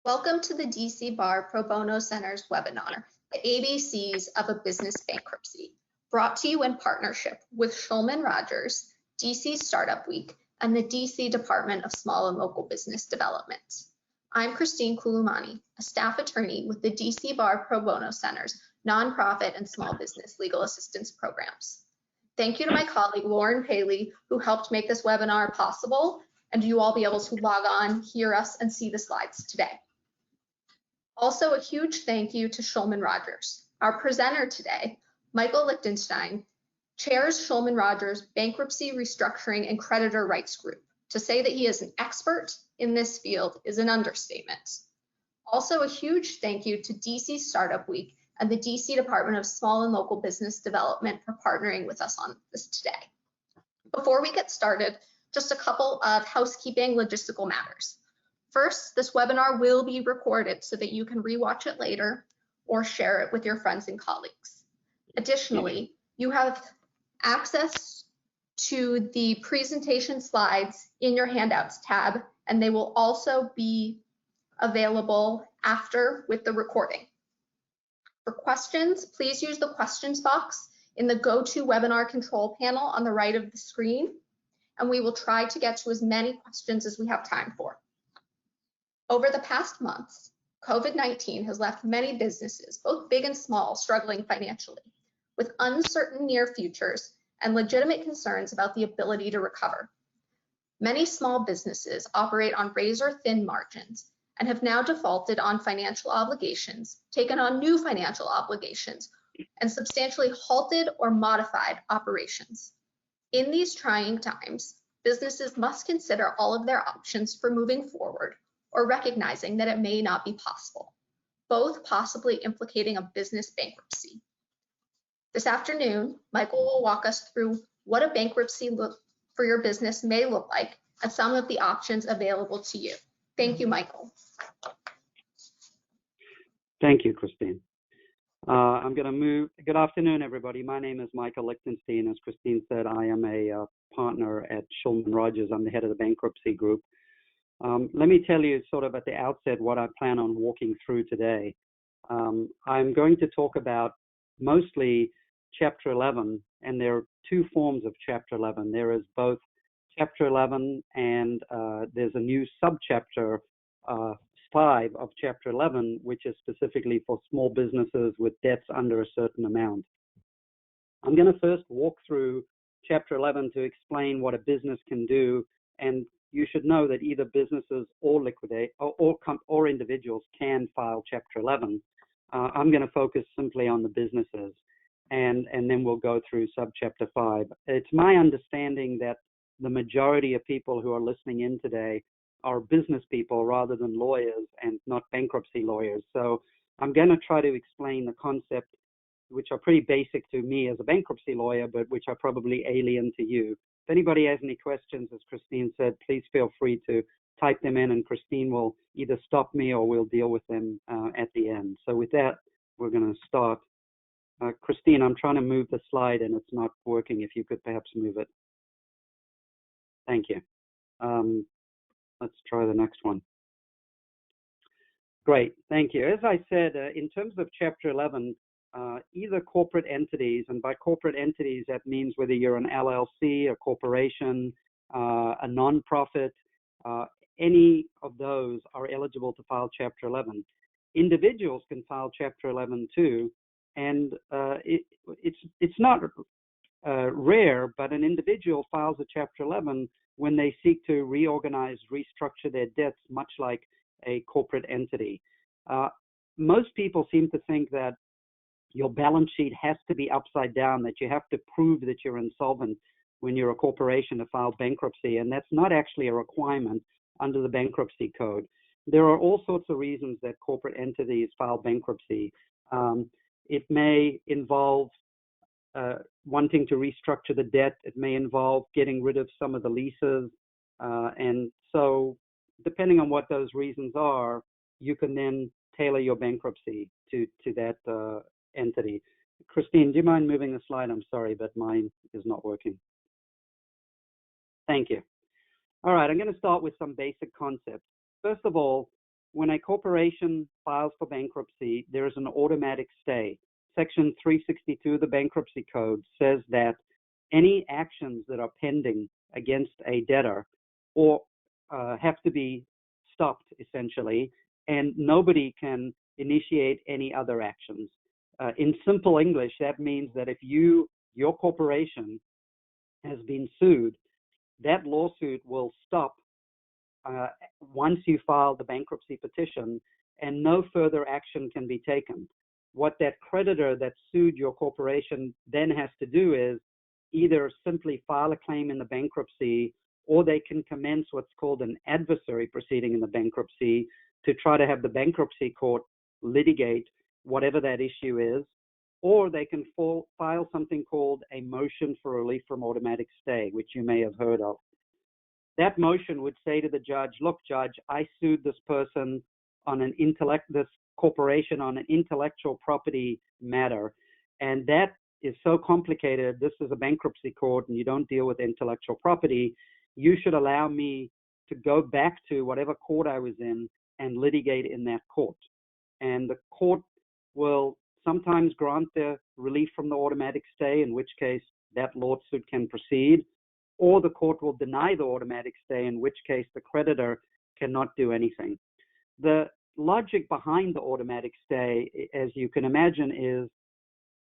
Welcome to the DC Bar Pro Bono Center's webinar, The ABCs of a Business Bankruptcy, brought to you in partnership with Shulman Rogers, DC Startup Week, and the DC Department of Small and Local Business Development. I'm Christine Kulumani, a staff attorney with the DC Bar Pro Bono Center's nonprofit and small business legal assistance programs. Thank you to my colleague Lauren Paley, who helped make this webinar possible, and you all be able to log on, hear us, and see the slides today. Also, a huge thank you to Shulman Rogers. Our presenter today, Michael Lichtenstein, chairs Shulman Rogers Bankruptcy, Restructuring, and Creditor Rights Group. To say that he is an expert in this field is an understatement. Also, a huge thank you to DC Startup Week and the DC Department of Small and Local Business Development for partnering with us on this today. Before we get started, just a couple of housekeeping logistical matters. First, this webinar will be recorded so that you can rewatch it later or share it with your friends and colleagues. Additionally, you have access to the presentation slides in your handouts tab, and they will also be available after with the recording. For questions, please use the questions box in the GoToWebinar control panel on the right of the screen, and we will try to get to as many questions as we have time for. Over the past months, COVID-19 has left many businesses, both big and small, struggling financially, with uncertain near futures and legitimate concerns about the ability to recover. Many small businesses operate on razor-thin margins and have now defaulted on financial obligations, taken on new financial obligations, and substantially halted or modified operations. In these trying times, businesses must consider all of their options for moving forward, or recognizing that it may not be possible, both possibly implicating a business bankruptcy. This afternoon, Michael will walk us through what a bankruptcy for your business may look like and some of the options available to you. Thank you, Michael. Thank you, Christine. I'm going to move. Good afternoon, everybody. My name is Michael Lichtenstein. As Christine said, I am a partner at Shulman Rogers. I'm the head of the bankruptcy group. Let me tell you sort of at the outset what I plan on walking through today. I'm going to talk about mostly Chapter 11, and there are two forms of Chapter 11. There is both Chapter 11 and there's a new subchapter 5 of Chapter 11, which is specifically for small businesses with debts under a certain amount. I'm going to first walk through Chapter 11 to explain what a business can do, and you should know that either businesses or or individuals can file Chapter 11. I'm going to focus simply on the businesses, and then we'll go through subchapter 5. It's my understanding that the majority of people who are listening in today are business people rather than lawyers and not bankruptcy lawyers. So I'm going to try to explain the concept, which are pretty basic to me as a bankruptcy lawyer, but which are probably alien to you. If anybody has any questions, as Christine said, please feel free to type them in, and Christine will either stop me or we'll deal with them at the end. So with that, we're going to start. Christine, I'm trying to move the slide and it's not working. If you could perhaps move it. Thank you. Let's try the next one. Great, thank you. As I said, in terms of Chapter 11, either corporate entities, and by corporate entities, that means whether you're an LLC, a corporation, a nonprofit, any of those are eligible to file Chapter 11. Individuals can file Chapter 11 too, and it's not rare, but an individual files a Chapter 11 when they seek to reorganize, restructure their debts, much like a corporate entity. Most people seem to think that your balance sheet has to be upside down, that you have to prove that you're insolvent when you're a corporation to file bankruptcy, and that's not actually a requirement under the bankruptcy code. There are all sorts of reasons that corporate entities file bankruptcy. It may involve wanting to restructure the debt. It may involve getting rid of some of the leases. And so depending on what those reasons are, you can then tailor your bankruptcy to that entity. Christine, do you mind moving the slide? I'm sorry, but mine is not working. Thank you. All right, I'm going to start with some basic concepts. First of all, when a corporation files for bankruptcy, there is an automatic stay. Section 362 of the Bankruptcy Code says that any actions that are pending against a debtor or have to be stopped, essentially, and nobody can initiate any other actions. In simple English, that means that if your corporation has been sued, that lawsuit will stop once you file the bankruptcy petition, and no further action can be taken. What that creditor that sued your corporation then has to do is either simply file a claim in the bankruptcy, or they can commence what's called an adversary proceeding in the bankruptcy to try to have the bankruptcy court litigate whatever that issue is, or they can file something called a motion for relief from automatic stay, which you may have heard of. That motion would say to the judge, look, judge, I sued this person on this corporation on an intellectual property matter, and that is so complicated. This is a bankruptcy court and you don't deal with intellectual property. You should allow me to go back to whatever court I was in and litigate in that court. And the court will sometimes grant the relief from the automatic stay, in which case that lawsuit can proceed, or the court will deny the automatic stay, in which case the creditor cannot do anything. The logic behind the automatic stay, as you can imagine, is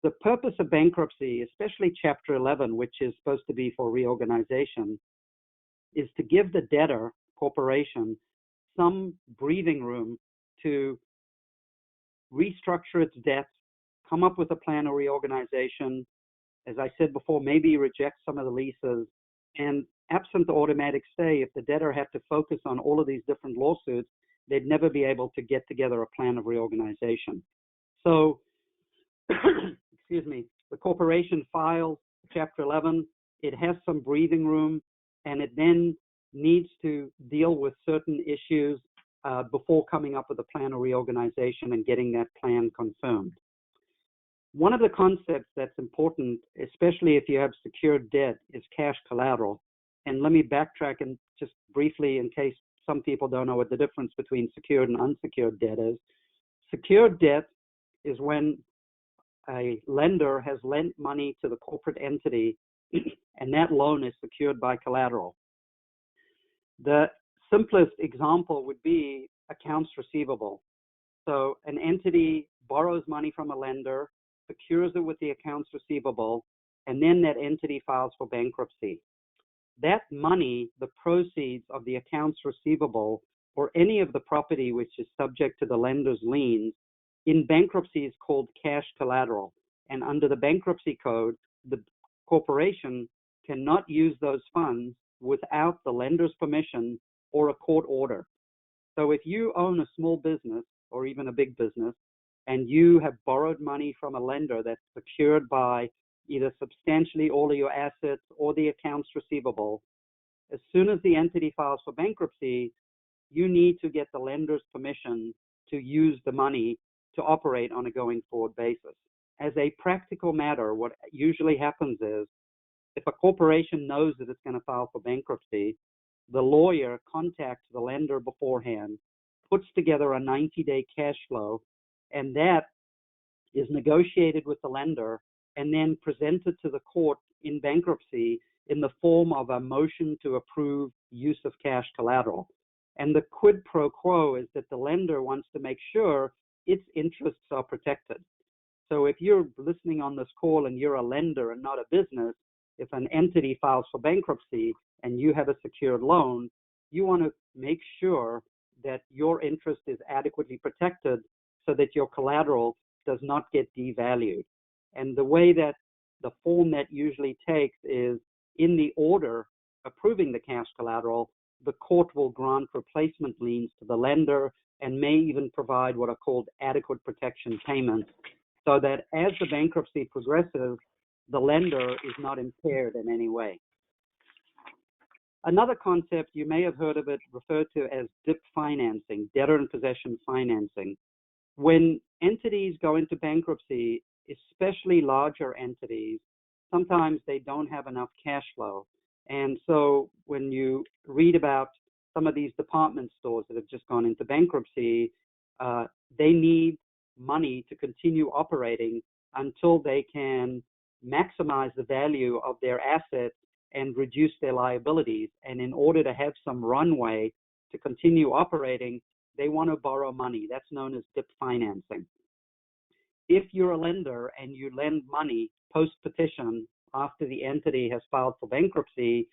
the purpose of bankruptcy, especially Chapter 11, which is supposed to be for reorganization, is to give the debtor corporation some breathing room to restructure its debts, come up with a plan of reorganization. As I said before, maybe reject some of the leases. And absent the automatic stay, if the debtor had to focus on all of these different lawsuits, they'd never be able to get together a plan of reorganization. So, excuse me, the corporation files Chapter 11. It has some breathing room, and it then needs to deal with certain issues before coming up with a plan of reorganization and getting that plan confirmed. One of the concepts that's important, especially if you have secured debt, is cash collateral. And let me backtrack and just briefly, in case some people don't know what the difference between secured and unsecured debt is. Secured debt is when a lender has lent money to the corporate entity and that loan is secured by collateral. The simplest example would be accounts receivable. So an entity borrows money from a lender, secures it with the accounts receivable, and then that entity files for bankruptcy. That money, the proceeds of the accounts receivable, or any of the property which is subject to the lender's liens, in bankruptcy is called cash collateral. And under the bankruptcy code, the corporation cannot use those funds without the lender's permission or a court order. So if you own a small business or even a big business, and you have borrowed money from a lender that's secured by either substantially all of your assets or the accounts receivable, as soon as the entity files for bankruptcy, you need to get the lender's permission to use the money to operate on a going forward basis. As a practical matter, what usually happens is if a corporation knows that it's going to file for bankruptcy, the lawyer contacts the lender beforehand, puts together a 90-day cash flow, and that is negotiated with the lender and then presented to the court in bankruptcy in the form of a motion to approve use of cash collateral. And the quid pro quo is that the lender wants to make sure its interests are protected. So if you're listening on this call and you're a lender and not a business, if an entity files for bankruptcy and you have a secured loan, you want to make sure that your interest is adequately protected so that your collateral does not get devalued. And the way that the form that usually takes is in the order approving the cash collateral, the court will grant replacement liens to the lender and may even provide what are called adequate protection payments, so that as the bankruptcy progresses, the lender is not impaired in any way. Another concept, you may have heard of it referred to as DIP financing, debtor in possession financing. When entities go into bankruptcy, especially larger entities, sometimes they don't have enough cash flow. And so when you read about some of these department stores that have just gone into bankruptcy, they need money to continue operating until they can maximize the value of their assets and reduce their liabilities. And in order to have some runway to continue operating, they want to borrow money. That's known as DIP financing. If you're a lender and you lend money post-petition after the entity has filed for bankruptcy,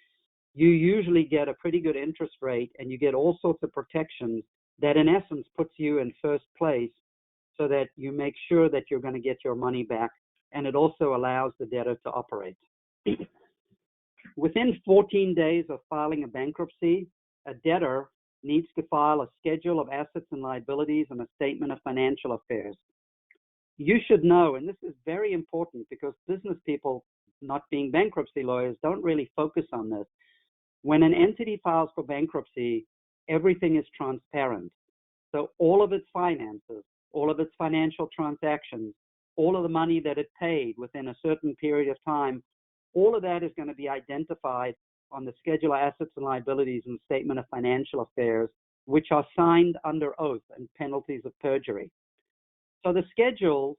you usually get a pretty good interest rate and you get all sorts of protections that in essence puts you in first place so that you make sure that you're going to get your money back, and it also allows the debtor to operate. Within 14 days of filing a bankruptcy, a debtor needs to file a schedule of assets and liabilities and a statement of financial affairs. You should know, and this is very important because business people, not being bankruptcy lawyers, don't really focus on this. When an entity files for bankruptcy, everything is transparent. So all of its finances, all of its financial transactions, all of the money that it paid within a certain period of time, all of that is going to be identified on the Schedule of Assets and Liabilities and Statement of Financial Affairs, which are signed under oath and penalties of perjury. So the schedules,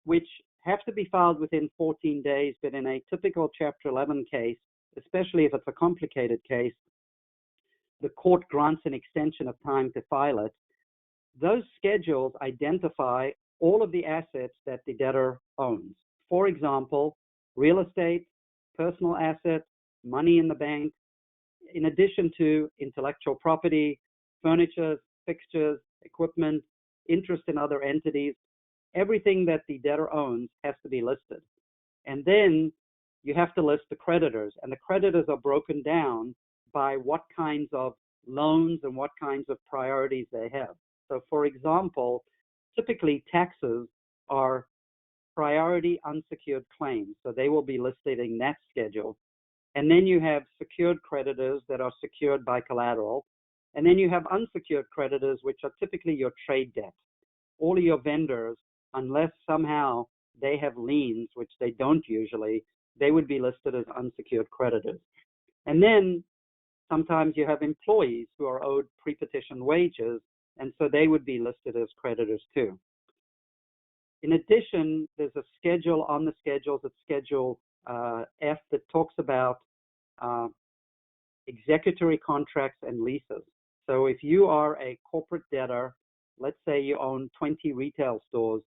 which have to be filed within 14 days, but in a typical Chapter 11 case, especially if it's a complicated case, the court grants an extension of time to file it. Those schedules identify all of the assets that the debtor owns. For example, real estate, personal assets, money in the bank, in addition to intellectual property, furniture, fixtures, equipment, interest in other entities. Everything that the debtor owns has to be listed. And then you have to list the creditors, and the creditors are broken down by what kinds of loans and what kinds of priorities they have. So for example, typically taxes are priority unsecured claims, so they will be listed in that schedule. And then you have secured creditors that are secured by collateral. And then you have unsecured creditors, which are typically your trade debt. All of your vendors, unless somehow they have liens, which they don't usually, they would be listed as unsecured creditors. And then sometimes you have employees who are owed pre-petition wages, and so they would be listed as creditors too. In addition, there's a schedule on the schedules, it's Schedule F, that talks about executory contracts and leases. So if you are a corporate debtor, let's say you own 20 retail stores,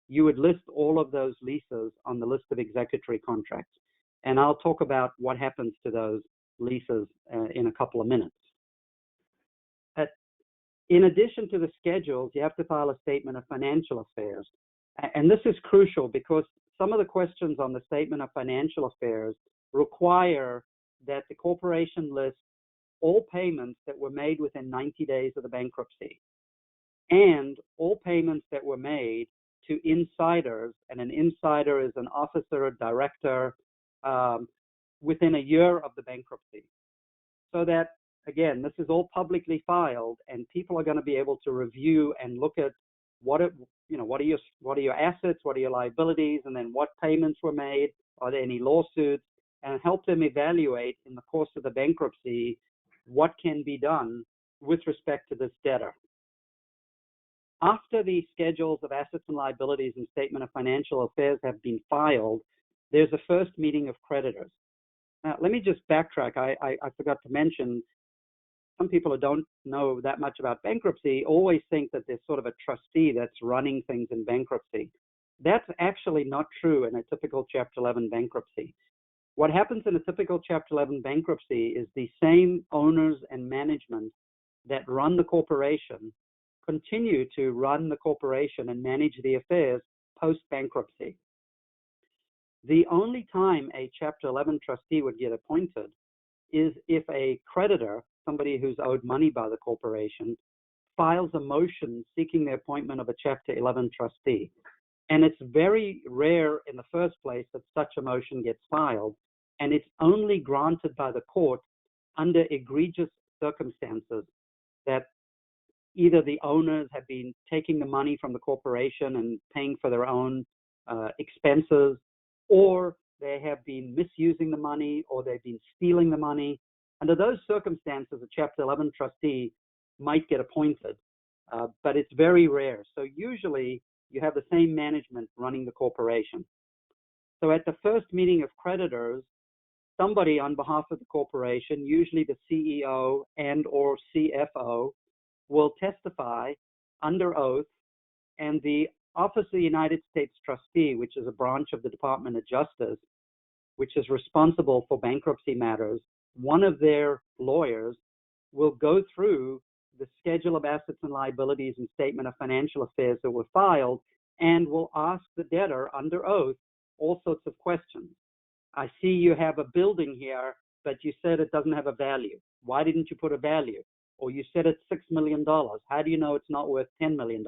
you would list all of those leases on the list of executory contracts. And I'll talk about what happens to those leases in a couple of minutes. In addition to the schedules, you have to file a statement of financial affairs. And this is crucial because some of the questions on the statement of financial affairs require that the corporation list all payments that were made within 90 days of the bankruptcy and all payments that were made to insiders, and an insider is an officer or director within a year of the bankruptcy. So that, again, this is all publicly filed and people are going to be able to review and look at what are your assets, what are your liabilities, and then what payments were made, are there any lawsuits, and help them evaluate in the course of the bankruptcy what can be done with respect to this debtor. After the schedules of assets and liabilities and statement of financial affairs have been filed, there's a first meeting of creditors. Now, let me just backtrack. I forgot to mention, some people who don't know that much about bankruptcy always think that there's sort of a trustee that's running things in bankruptcy. That's actually not true in a typical Chapter 11 bankruptcy. What happens in a typical Chapter 11 bankruptcy is the same owners and management that run the corporation continue to run the corporation and manage the affairs post-bankruptcy. The only time a Chapter 11 trustee would get appointed is if a creditor, somebody who's owed money by the corporation, files a motion seeking the appointment of a Chapter 11 trustee. And it's very rare in the first place that such a motion gets filed, and it's only granted by the court under egregious circumstances, that either the owners have been taking the money from the corporation and paying for their own expenses, or they have been misusing the money, or they've been stealing the money. Under those circumstances, a Chapter 11 trustee might get appointed, but it's very rare. So usually you have the same management running the corporation. So at the first meeting of creditors, somebody on behalf of the corporation, usually the CEO and or CFO, will testify under oath, and the Office of the United States Trustee, which is a branch of the Department of Justice, which is responsible for bankruptcy matters, one of their lawyers will go through the schedule of assets and liabilities and statement of financial affairs that were filed and will ask the debtor under oath all sorts of questions. I see you have a building here, but you said it doesn't have a value. Why didn't you put a value? Or you said it's $6 million. How do you know it's not worth $10 million?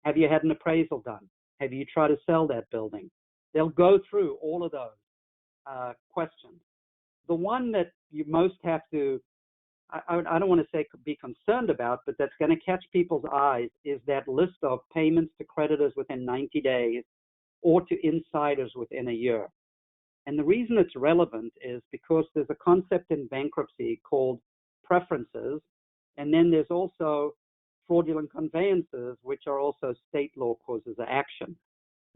Have you had an appraisal done? Have you tried to sell that building? They'll go through all of those questions. The one that you most have to, I don't want to say be concerned about, but that's going to catch people's eyes is that list of payments to creditors within 90 days or to insiders within a year. And the reason it's relevant is because there's a concept in bankruptcy called preferences, and then there's also fraudulent conveyances, which are also state law causes of action.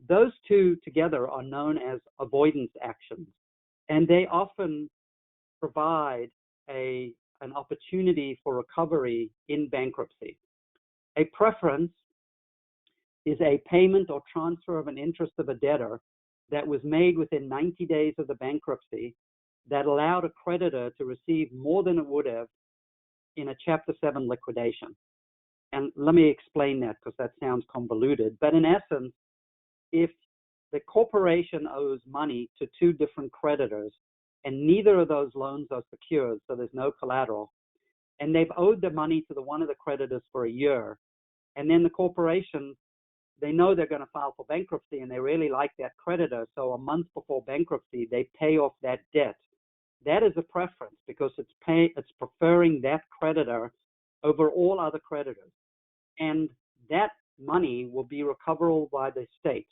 Those two together are known as avoidance actions, and they often provide an opportunity for recovery in bankruptcy. A preference is a payment or transfer of an interest of a debtor that was made within 90 days of the bankruptcy that allowed a creditor to receive more than it would have in a Chapter 7 liquidation. And let me explain that because that sounds convoluted. But in essence, if the corporation owes money to two different creditors and neither of those loans are secured, so there's no collateral, and they've owed the money to one of the creditors for a year, and then the corporation, they know they're going to file for bankruptcy and they really like that creditor, so a month before bankruptcy, they pay off that debt. That is a preference because it's preferring that creditor over all other creditors. And that money will be recoverable by the state.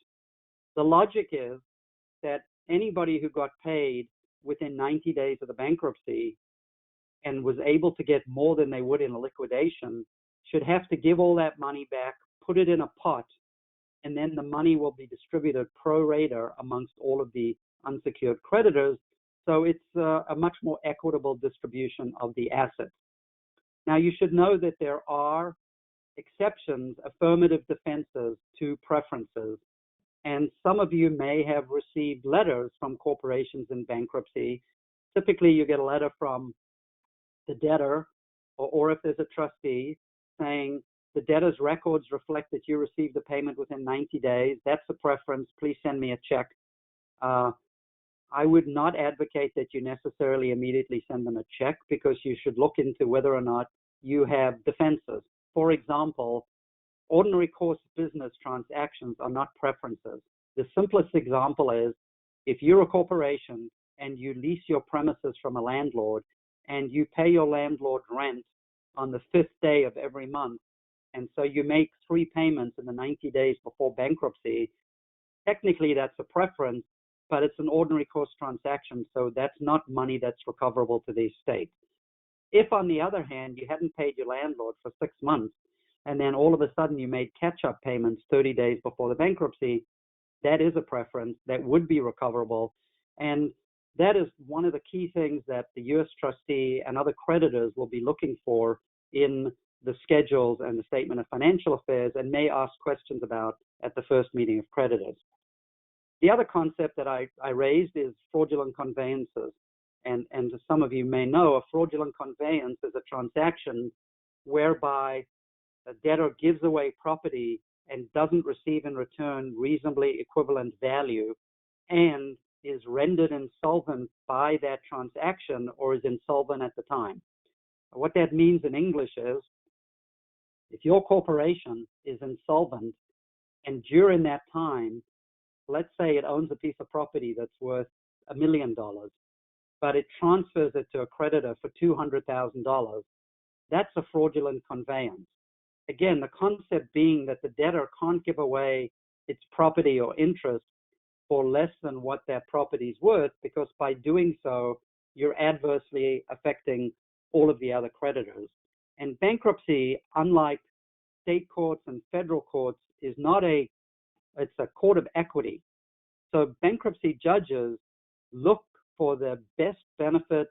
The logic is that anybody who got paid within 90 days of the bankruptcy and was able to get more than they would in a liquidation should have to give all that money back, put it in a pot, and then the money will be distributed pro rata amongst all of the unsecured creditors. So it's a much more equitable distribution of the assets. Now, you should know that there are exceptions, affirmative defenses to preferences. And some of you may have received letters from corporations in bankruptcy. Typically, you get a letter from the debtor, or if there's a trustee, saying the debtor's records reflect that you received the payment within 90 days. That's a preference. Please send me a check. I would not advocate that you necessarily immediately send them a check because you should look into whether or not you have defenses. For example, ordinary course business transactions are not preferences. The simplest example is if you're a corporation and you lease your premises from a landlord and you pay your landlord rent on the 5th day of every month, and so you make 3 payments in the 90 days before bankruptcy, technically that's a preference, but it's an ordinary course transaction, so that's not money that's recoverable to the estate. If, on the other hand, you hadn't paid your landlord for 6 months, and then all of a sudden you made catch-up payments 30 days before the bankruptcy, that is a preference that would be recoverable. And that is one of the key things that the U.S. trustee and other creditors will be looking for in the schedules and the statement of financial affairs and may ask questions about at the first meeting of creditors. The other concept that I raised is fraudulent conveyances. And as some of you may know, a fraudulent conveyance is a transaction whereby a debtor gives away property and doesn't receive in return reasonably equivalent value and is rendered insolvent by that transaction or is insolvent at the time. What that means in English is if your corporation is insolvent and during that time, let's say it owns a piece of property that's worth $1 million, but it transfers it to a creditor for $200,000, that's a fraudulent conveyance. Again, the concept being that the debtor can't give away its property or interest for less than what that property is worth, because by doing so, you're adversely affecting all of the other creditors. And bankruptcy, unlike state courts and federal courts, is not it's a court of equity. So bankruptcy judges look for the best benefit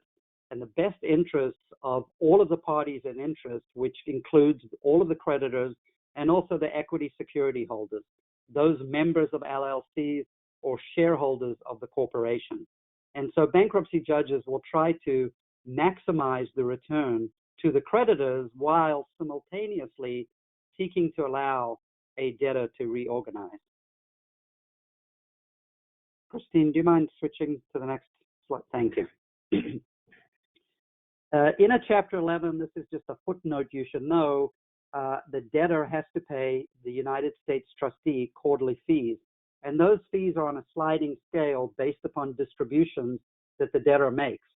and the best interests of all of the parties in interest, which includes all of the creditors and also the equity security holders, those members of LLCs or shareholders of the corporation. And so bankruptcy judges will try to maximize the return to the creditors while simultaneously seeking to allow a debtor to reorganize. Christine, do you mind switching to the next slide? Thank you. In a Chapter 11, this is just a footnote you should know, the debtor has to pay the United States trustee quarterly fees. And those fees are on a sliding scale based upon distributions that the debtor makes.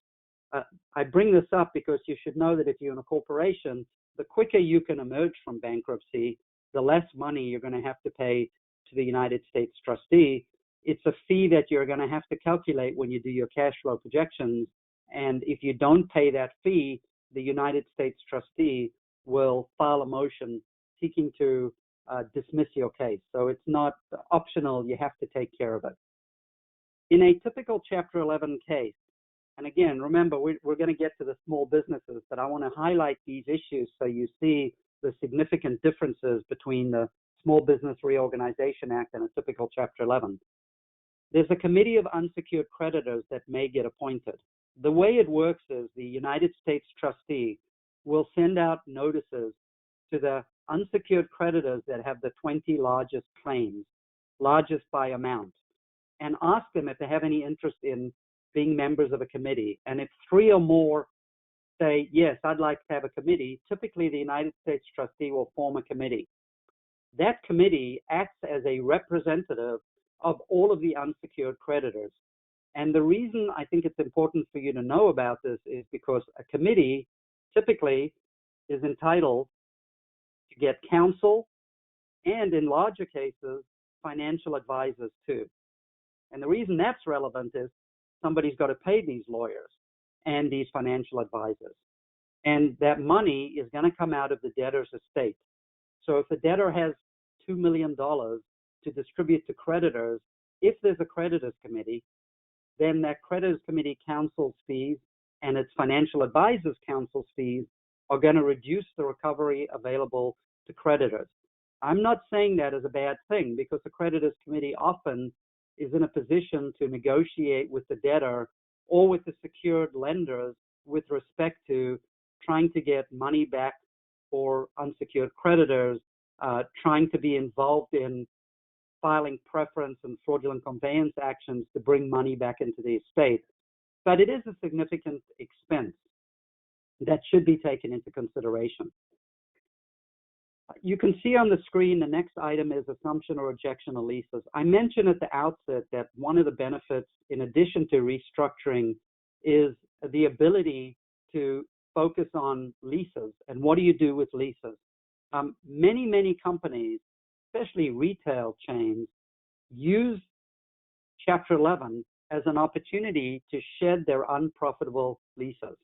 I bring this up because you should know that if you're in a corporation, the quicker you can emerge from bankruptcy, the less money you're going to have to pay to the United States trustee. It's a fee that you're going to have to calculate when you do your cash flow projections. And if you don't pay that fee, the United States trustee will file a motion seeking to dismiss your case. So it's not optional, you have to take care of it. In a typical Chapter 11 case, and again, remember, we're going to get to the small businesses, but I want to highlight these issues so you see the significant differences between the Small Business Reorganization Act and a typical Chapter 11. There's a committee of unsecured creditors that may get appointed. The way it works is the United States trustee will send out notices to the unsecured creditors that have the 20 largest claims, largest by amount, and ask them if they have any interest in being members of a committee. And if 3 or more say, yes, I'd like to have a committee, typically the United States trustee will form a committee. That committee acts as a representative of all of the unsecured creditors. And the reason I think it's important for you to know about this is because a committee typically is entitled to get counsel and, in larger cases, financial advisors too. And the reason that's relevant is somebody's got to pay these lawyers and these financial advisors. And that money is going to come out of the debtor's estate. So if the debtor has $2 million to distribute to creditors, if there's a creditors committee, then that creditors committee counsel's fees and its financial advisors counsel's fees are going to reduce the recovery available to creditors. I'm not saying that as a bad thing, because the creditors committee often is in a position to negotiate with the debtor or with the secured lenders with respect to trying to get money back for unsecured creditors, trying to be involved in filing preference and fraudulent conveyance actions to bring money back into the estate. But it is a significant expense that should be taken into consideration. You can see on the screen the next item is assumption or rejection of leases. I mentioned at the outset that one of the benefits, in addition to restructuring, is the ability to focus on leases and what do you do with leases. Many companies, especially retail chains, use Chapter 11 as an opportunity to shed their unprofitable leases.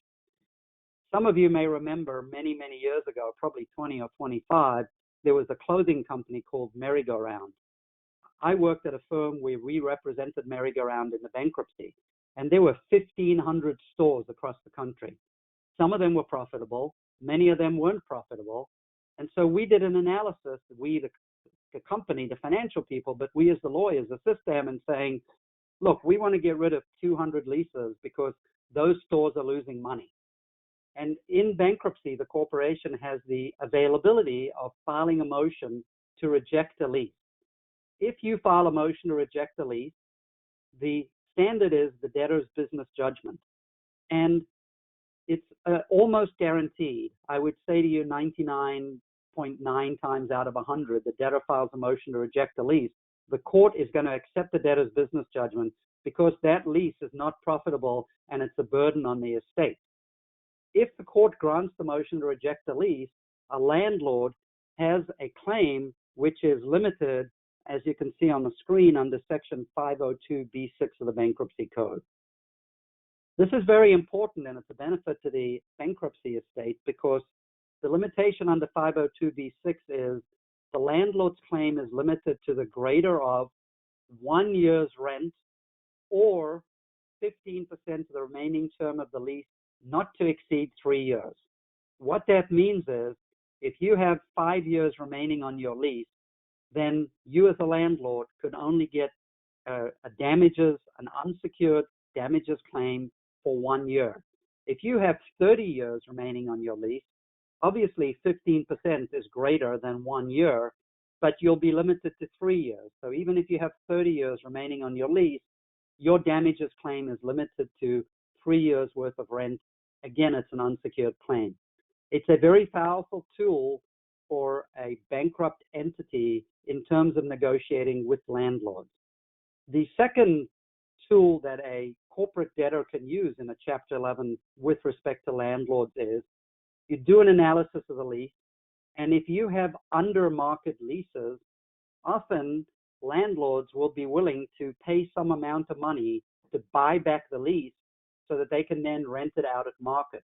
Some of you may remember many years ago, probably 20 or 25, there was a clothing company called Merry-Go-Round. I worked at a firm where we represented Merry-Go-Round in the bankruptcy, and there were 1,500 stores across the country. Some of them were profitable, many of them weren't profitable, and so we did an analysis, the company, the financial people, but we as the lawyers assist them in saying, look, we want to get rid of 200 leases because those stores are losing money. And in bankruptcy, the corporation has the availability of filing a motion to reject a lease. If you file a motion to reject a lease, the standard is the debtor's business judgment. And it's almost guaranteed. I would say to you 99.9 times out of 100, the debtor files a motion to reject a lease. The court is going to accept the debtor's business judgment because that lease is not profitable and it's a burden on the estate. If the court grants the motion to reject the lease, a landlord has a claim which is limited, as you can see on the screen, under Section 502(b)(6) of the Bankruptcy Code. This is very important, and it's a benefit to the bankruptcy estate because the limitation under 502b6 is the landlord's claim is limited to the greater of 1 year's rent or 15% of the remaining term of the lease, not to exceed 3 years. What that means is if you have 5 years remaining on your lease, then you as a landlord could only get an unsecured damages claim for 1 year. If you have 30 years remaining on your lease, obviously 15% is greater than 1 year, but you'll be limited to 3 years. So even if you have 30 years remaining on your lease, your damages claim is limited to 3 years worth of rent. Again, it's an unsecured claim. It's a very powerful tool for a bankrupt entity in terms of negotiating with landlords. The second tool that a corporate debtor can use in a Chapter 11 with respect to landlords is you do an analysis of the lease, and if you have under market leases, often landlords will be willing to pay some amount of money to buy back the lease so that they can then rent it out at market.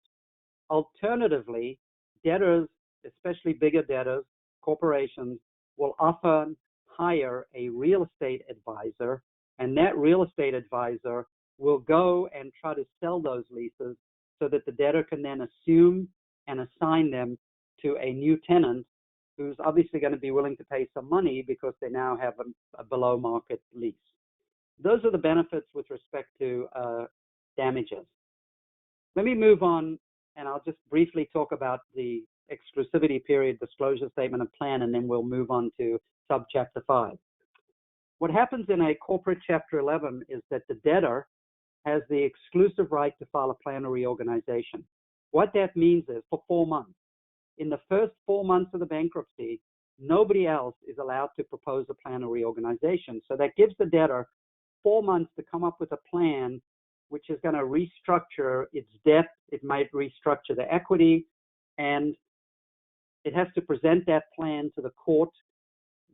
Alternatively, debtors, especially bigger debtors, corporations, will often hire a real estate advisor, and that real estate advisor will go and try to sell those leases so that the debtor can then assume and assign them to a new tenant who's obviously going to be willing to pay some money because they now have a below market lease. Those are the benefits with respect to damages. Let me move on, and I'll just briefly talk about the exclusivity period disclosure statement of plan, and then we'll move on to subchapter 5. What happens in a corporate Chapter 11 is that the debtor has the exclusive right to file a plan of reorganization. What that means is for 4 months. In the first 4 months of the bankruptcy, nobody else is allowed to propose a plan of reorganization. So that gives the debtor 4 months to come up with a plan which is going to restructure its debt. It might restructure the equity, and it has to present that plan to the court.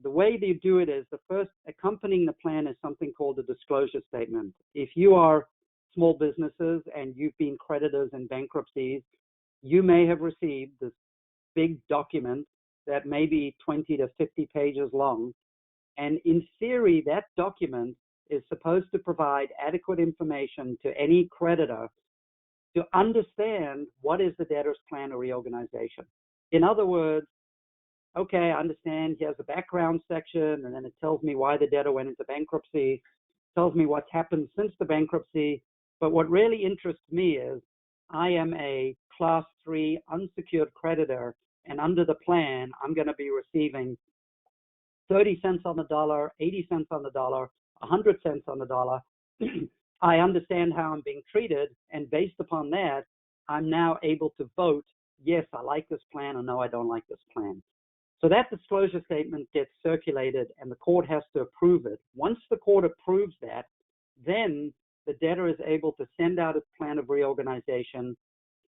The way they do it is the first accompanying the plan is something called a disclosure statement. If you are small businesses and you've been creditors in bankruptcies, you may have received this big document that may be 20 to 50 pages long. And in theory, that document is supposed to provide adequate information to any creditor to understand what is the debtor's plan of reorganization. In other words, okay, I understand he has a background section, and then it tells me why the debtor went into bankruptcy, tells me what's happened since the bankruptcy. But what really interests me is I am a Class 3 unsecured creditor, and under the plan, I'm going to be receiving 30 cents on the dollar, 80 cents on the dollar, 100 cents on the dollar. I understand how I'm being treated, and based upon that, I'm now able to vote, yes, I like this plan, or no, I don't like this plan. So that disclosure statement gets circulated, and the court has to approve it. Once the court approves that, then the debtor is able to send out its plan of reorganization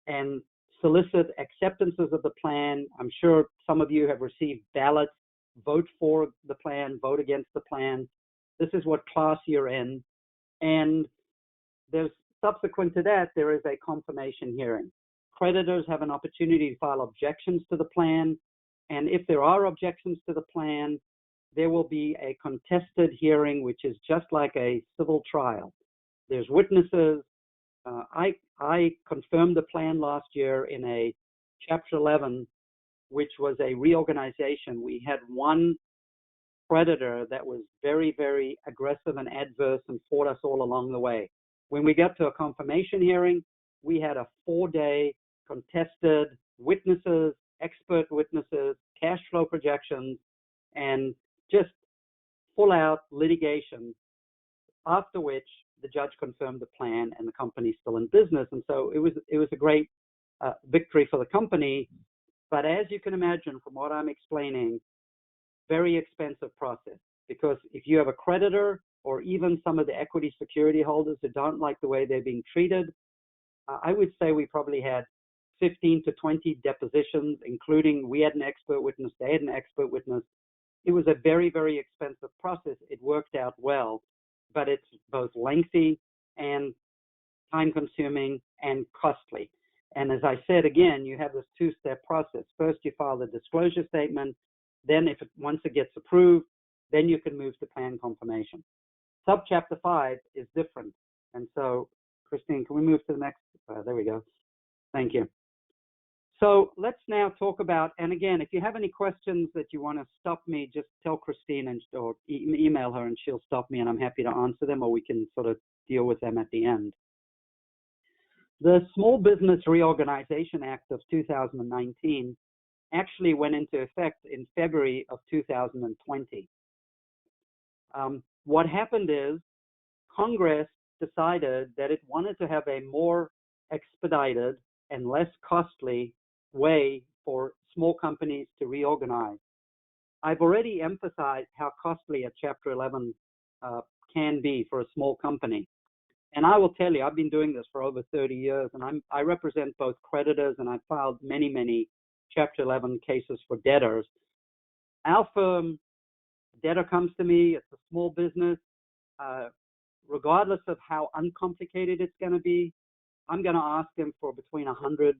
and solicit acceptances of the plan. I'm sure some of you have received ballots, vote for the plan, vote against the plan. This is what class you're in. And there's subsequent to that, there is a confirmation hearing. Creditors have an opportunity to file objections to the plan. And if there are objections to the plan, there will be a contested hearing, which is just like a civil trial. There's witnesses. I confirmed the plan last year in a Chapter 11, which was a reorganization. We had one creditor that was very, very aggressive and adverse and fought us all along the way. When we got to a confirmation hearing, we had a 4-day contested witnesses, expert witnesses, cash flow projections, and just full out litigation, after which the judge confirmed the plan and the company's still in business. And so it was a great victory for the company. But as you can imagine from what I'm explaining, very expensive process, because if you have a creditor or even some of the equity security holders who don't like the way they're being treated, I would say we probably had 15 to 20 depositions, including we had an expert witness, they had an expert witness. It was a very, very expensive process. It worked out well, but it's both lengthy and time-consuming, and costly. And as I said, again, you have this two-step process. First, you file the disclosure statement. Then once it gets approved, then you can move to plan confirmation. Subchapter 5 is different. And so, Christine, can we move to the next? There we go. Thank you. So let's now talk about, and again, if you have any questions that you want to stop me, just tell Christine or email her and she'll stop me and I'm happy to answer them, or we can sort of deal with them at the end. The Small Business Reorganization Act of 2019 actually went into effect in February of 2020. What happened is Congress decided that it wanted to have a more expedited and less costly way for small companies to reorganize. I've already emphasized how costly a Chapter 11 can be for a small company. And I will tell you, I've been doing this for over 30 years, and I represent both creditors, and I've filed many, many Chapter 11 cases for debtors. Our firm, debtor comes to me, it's a small business. Regardless of how uncomplicated it's going to be, I'm going to ask them for between $150,000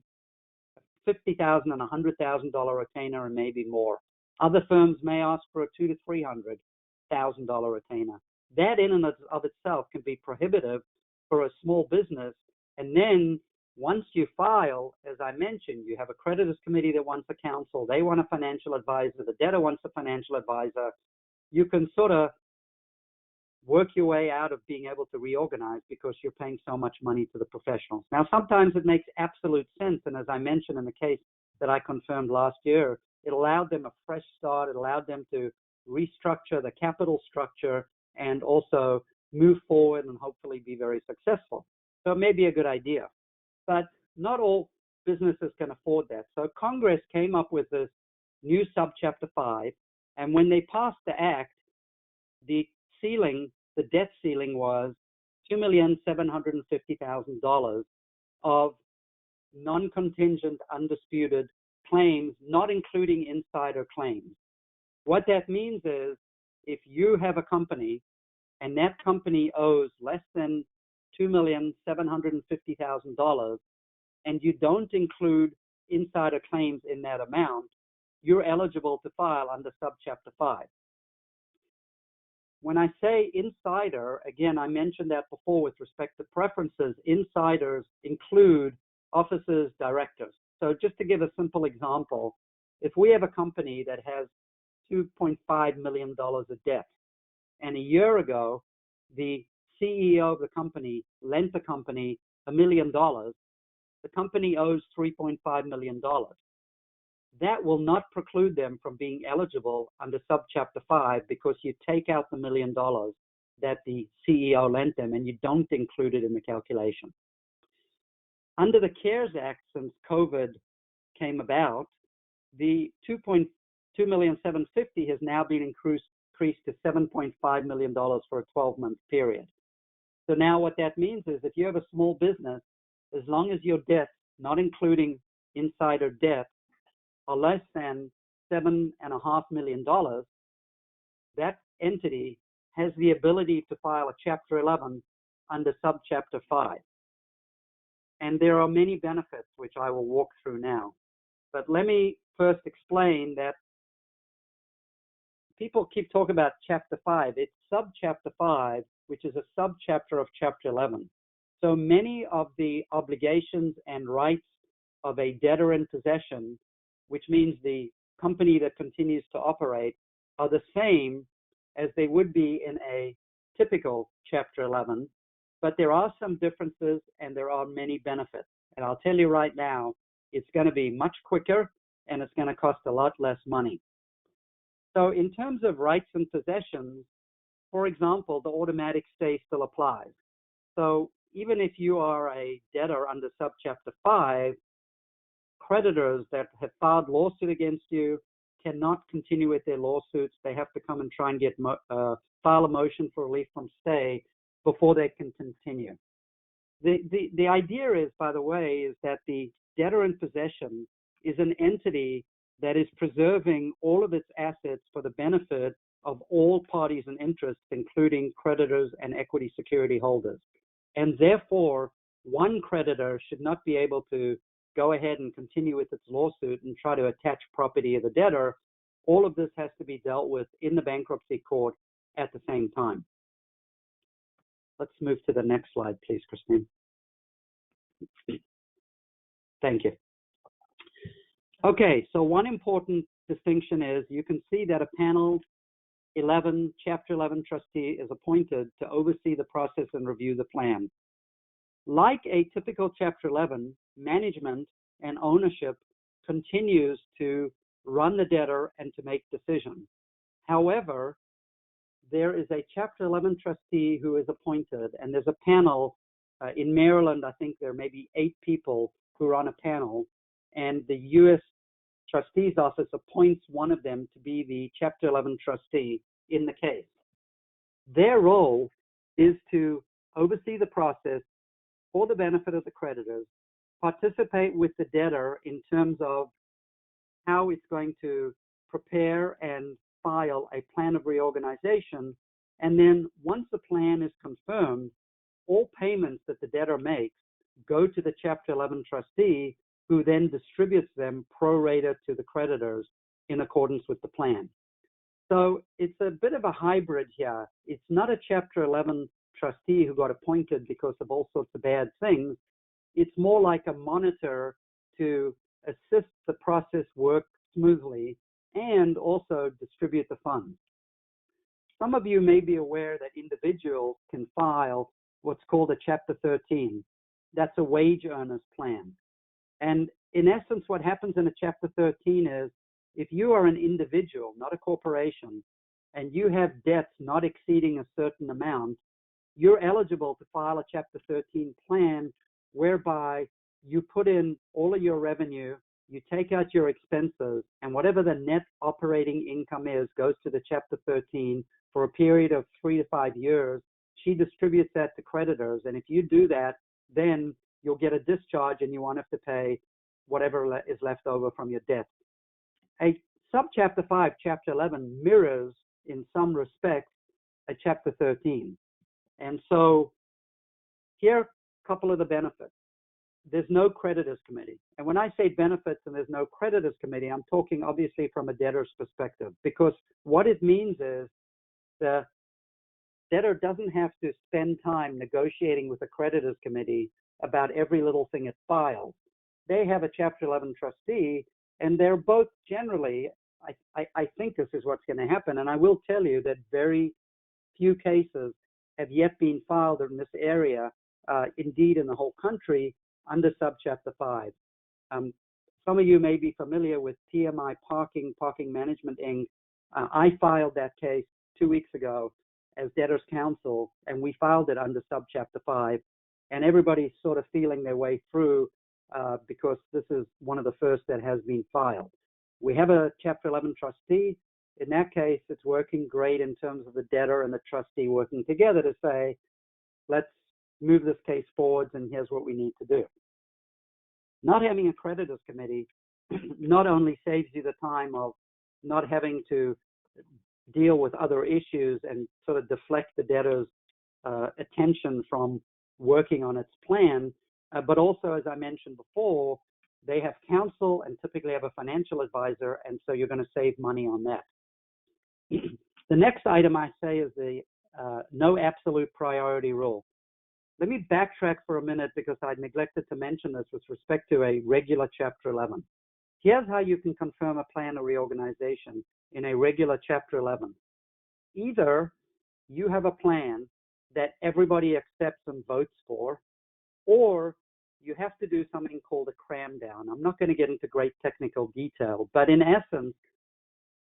and $100,000 retainer and maybe more. Other firms may ask for a $200,000 to $300,000 retainer. That in and of itself can be prohibitive for a small business. And then once you file, as I mentioned, you have a creditors committee that wants a counsel. They want a financial advisor. The debtor wants a financial advisor. You can sort of work your way out of being able to reorganize because you're paying so much money to the professionals. Now, sometimes it makes absolute sense. And as I mentioned in the case that I confirmed last year, it allowed them a fresh start. It allowed them to restructure the capital structure and also move forward and hopefully be very successful. So it may be a good idea, but not all businesses can afford that. So Congress came up with this new subchapter 5, and when they passed the act, the debt ceiling was $2,750,000 of non-contingent, undisputed claims, not including insider claims. What that means is if you have a company and that company owes less than $2,750,000 and you don't include insider claims in that amount, you're eligible to file under subchapter 5. When I say insider, again, I mentioned that before with respect to preferences. Insiders include officers, directors. So just to give a simple example, if we have a company that has $2.5 million of debt, and a year ago, the CEO of the company lent the company $1 million, the company owes $3.5 million. That will not preclude them from being eligible under subchapter 5 because you take out the $1 million that the CEO lent them and you don't include it in the calculation. Under the CARES Act, since COVID came about, the $2,750,000 has now been increased to $7.5 million for a 12-month period. So now what that means is if you have a small business, as long as your debts, not including insider debt, are less than $7.5 million, that entity has the ability to file a Chapter 11 under subchapter 5. And there are many benefits, which I will walk through now. But let me first explain that people keep talking about Chapter 5. It's subchapter 5, which is a subchapter of Chapter 11. So many of the obligations and rights of a debtor in possession, which means the company that continues to operate, are the same as they would be in a typical Chapter 11, but there are some differences and there are many benefits. And I'll tell you right now, it's going to be much quicker and it's going to cost a lot less money. So in terms of rights and possessions, for example, the automatic stay still applies. So even if you are a debtor under subchapter 5, creditors that have filed lawsuit against you cannot continue with their lawsuits. They have to come and try and file a motion for relief from stay before they can continue. The idea is, by the way, is that the debtor in possession is an entity that is preserving all of its assets for the benefit of all parties and interests, including creditors and equity security holders. And therefore, one creditor should not be able to go ahead and continue with its lawsuit and try to attach property of the debtor. All of this has to be dealt with in the bankruptcy court at the same time. Let's move to the next slide, please, Christine. Thank you. Okay, so one important distinction is you can see that a panel 11, Chapter 11 trustee is appointed to oversee the process and review the plan. Like a typical Chapter 11, management and ownership continues to run the debtor and to make decisions. However, there is a Chapter 11 trustee who is appointed, and there's a panel. In Maryland, I think there may be 8 people who are on a panel, and the U.S. Trustee's Office appoints one of them to be the Chapter 11 trustee in the case. Their role is to oversee the process for the benefit of the creditors, participate with the debtor in terms of how it's going to prepare and file a plan of reorganization, and then once the plan is confirmed, all payments that the debtor makes go to the Chapter 11 trustee, who then distributes them pro rata to the creditors in accordance with the plan. So it's a bit of a hybrid here. It's not a Chapter 11 trustee who got appointed because of all sorts of bad things. It's more like a monitor to assist the process work smoothly and also distribute the funds. Some of you may be aware that individuals can file what's called a Chapter 13. That's a wage earners plan. And in essence, what happens in a Chapter 13 is if you are an individual, not a corporation, and you have debts not exceeding a certain amount, you're eligible to file a Chapter 13 plan whereby you put in all of your revenue, you take out your expenses, and whatever the net operating income is goes to the Chapter 13 for a period of 3 to 5 years. She distributes that to creditors, and if you do that, then you'll get a discharge and you won't have to pay whatever is left over from your debt. A subchapter 5, Chapter 11 mirrors in some respects a Chapter 13. And so here are a couple of the benefits. There's no creditors committee. And when I say benefits and there's no creditors committee, I'm talking obviously from a debtor's perspective, because what it means is the debtor doesn't have to spend time negotiating with the creditors committee about every little thing it files. They have a Chapter 11 trustee, and they're both generally, I think this is what's going to happen, and I will tell you that very few cases have yet been filed in this area, indeed in the whole country, under subchapter 5. Some of you may be familiar with PMI Parking Management, Inc. I filed that case 2 weeks ago as debtor's counsel, and we filed it under subchapter 5, and everybody's sort of feeling their way through because this is one of the first that has been filed. We have a Chapter 11 trustee. In that case, it's working great in terms of the debtor and the trustee working together to say, let's move this case forwards and here's what we need to do. Not having a creditors committee not only saves you the time of not having to deal with other issues and sort of deflect the debtor's attention from working on its plan, but also, as I mentioned before, they have counsel and typically have a financial advisor, and so you're going to save money on that. The next item I say is the no absolute priority rule. Let me backtrack for a minute because I neglected to mention this with respect to a regular Chapter 11. Here's how you can confirm a plan of reorganization in a regular Chapter 11. Either you have a plan that everybody accepts and votes for, or you have to do something called a cram down. I'm not going to get into great technical detail, but in essence,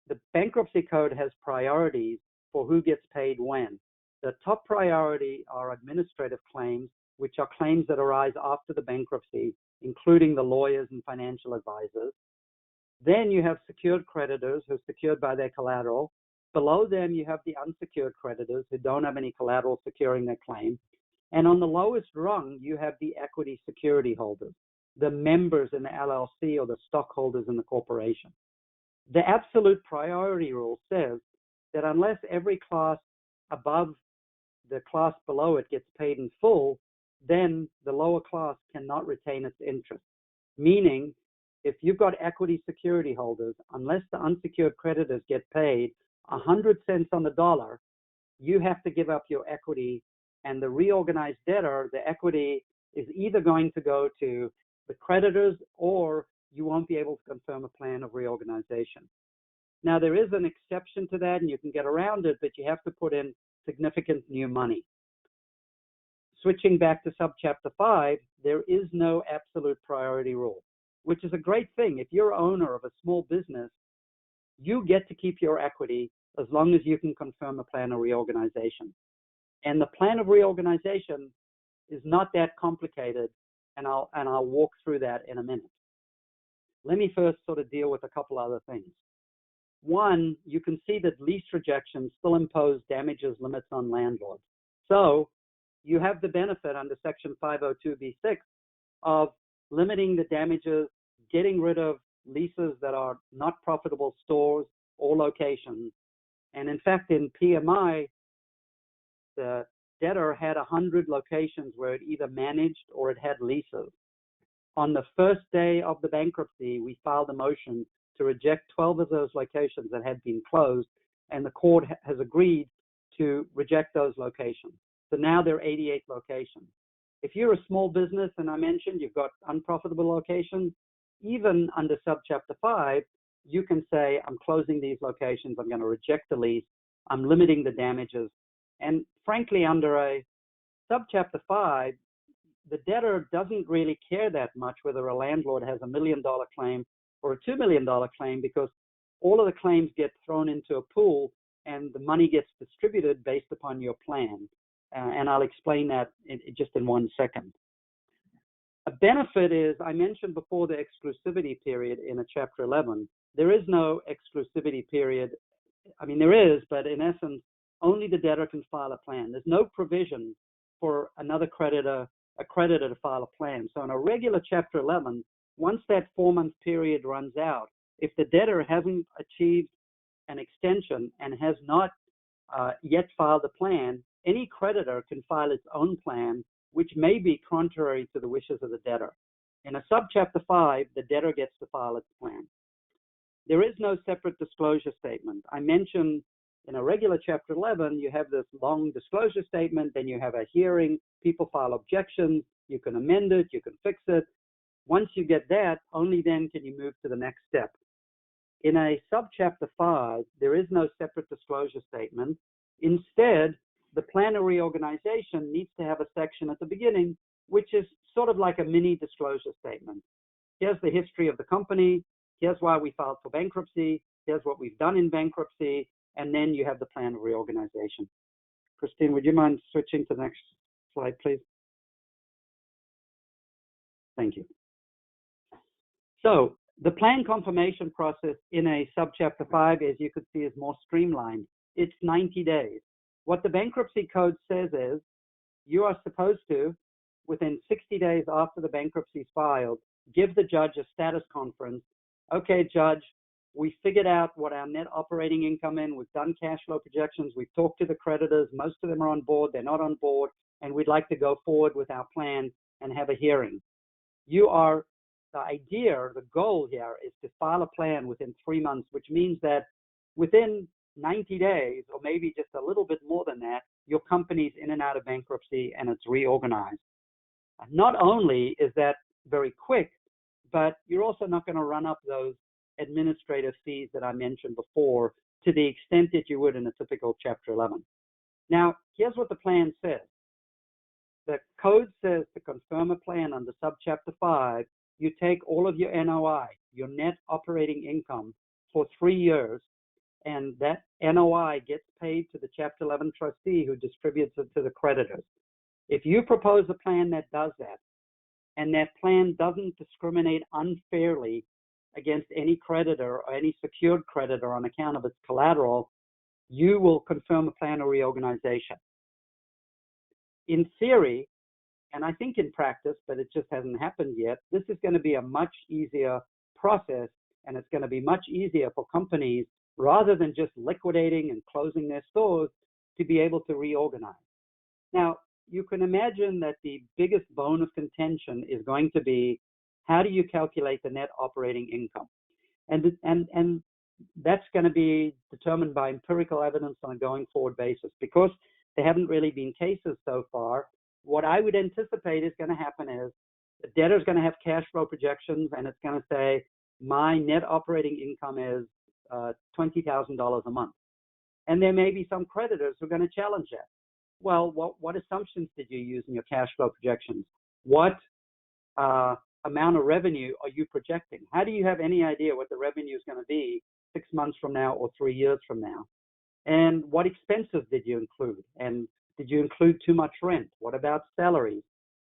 the bankruptcy code has priorities for who gets paid when. The top priority are administrative claims, which are claims that arise after the bankruptcy, including the lawyers and financial advisors. Then you have secured creditors who are secured by their collateral. Below them, you have the unsecured creditors who don't have any collateral securing their claim. And on the lowest rung, you have the equity security holders, the members in the LLC or the stockholders in the corporation. The absolute priority rule says that unless every class above the class below it gets paid in full, then the lower class cannot retain its interest. Meaning, if you've got equity security holders, unless the unsecured creditors get paid 100 cents on the dollar, you have to give up your equity, and the reorganized debtor, the equity is either going to go to the creditors or you won't be able to confirm a plan of reorganization. Now, there is an exception to that, and you can get around it, but you have to put in significant new money. Switching back to subchapter 5, there is no absolute priority rule, which is a great thing. If you're owner of a small business, you get to keep your equity as long as you can confirm a plan of reorganization. And the plan of reorganization is not that complicated, and I'll walk through that in a minute. Let me first sort of deal with a couple other things. One, you can see that lease rejections still impose damages limits on landlords. So you have the benefit under Section 502b6 of limiting the damages, getting rid of leases that are not profitable stores or locations. And in fact, in PMI, the debtor had 100 locations where it either managed or it had leases. On the first day of the bankruptcy, we filed a motion to reject 12 of those locations that had been closed, and the court has agreed to reject those locations. So now there are 88 locations. If you're a small business, and I mentioned you've got unprofitable locations, even under subchapter 5, you can say, I'm closing these locations, I'm going to reject the lease, I'm limiting the damages. And frankly, under a subchapter 5, the debtor doesn't really care that much whether a landlord has $1 million claim or a $2 million claim, because all of the claims get thrown into a pool and the money gets distributed based upon your plan. And I'll explain that just in 1 second. A benefit is, I mentioned before, the exclusivity period in a Chapter 11. There is no exclusivity period. I mean, there is, but in essence, only the debtor can file a plan. There's no provision for another creditor, a creditor to file a plan. So in a regular Chapter 11, once that 4-month period runs out, if the debtor hasn't achieved an extension and has not yet filed a plan, any creditor can file its own plan, which may be contrary to the wishes of the debtor. In a subchapter 5, the debtor gets to file its plan. There is no separate disclosure statement. I mentioned in a regular Chapter 11, you have this long disclosure statement, then you have a hearing, people file objections, you can amend it, you can fix it. Once you get that, only then can you move to the next step. In a subchapter 5, there is no separate disclosure statement. Instead, the plan of reorganization needs to have a section at the beginning, which is sort of like a mini disclosure statement. Here's the history of the company. Here's why we filed for bankruptcy. Here's what we've done in bankruptcy. And then you have the plan of reorganization. Christine, would you mind switching to the next slide, please? Thank you. So the plan confirmation process in a subchapter 5, as you could see, is more streamlined. It's 90 days. What the bankruptcy code says is you are supposed to, within 60 days after the bankruptcy is filed, give the judge a status conference. Okay, judge, we figured out what our net operating income is. We've done cash flow projections. We've talked to the creditors. Most of them are on board. They're not on board. And we'd like to go forward with our plan and have a hearing. The idea, the goal here is to file a plan within 3 months, which means that within 90 days, or maybe just a little bit more than that, your company's in and out of bankruptcy and it's reorganized. Not only is that very quick, but you're also not going to run up those administrative fees that I mentioned before to the extent that you would in a typical Chapter 11. Now, here's what the plan says. The code says to confirm a plan under subchapter 5, you take all of your NOI, your net operating income, for 3 years, and that NOI gets paid to the Chapter 11 trustee who distributes it to the creditors. If you propose a plan that does that, and that plan doesn't discriminate unfairly against any creditor or any secured creditor on account of its collateral, you will confirm a plan of reorganization. In theory, and I think in practice, but it just hasn't happened yet, this is going to be a much easier process, and it's going to be much easier for companies, rather than just liquidating and closing their stores, to be able to reorganize. Now, you can imagine that the biggest bone of contention is going to be, how do you calculate the net operating income? And that's going to be determined by empirical evidence on a going forward basis. Because there haven't really been cases so far, what I would anticipate is going to happen is the debtor is going to have cash flow projections, and it's going to say, my net operating income is $20,000 a month. And there may be some creditors who are going to challenge that. Well, what assumptions did you use in your cash flow projections? What amount of revenue are you projecting? How do you have any idea what the revenue is going to be 6 months from now or 3 years from now? And what expenses did you include? And did you include too much rent? What about salaries?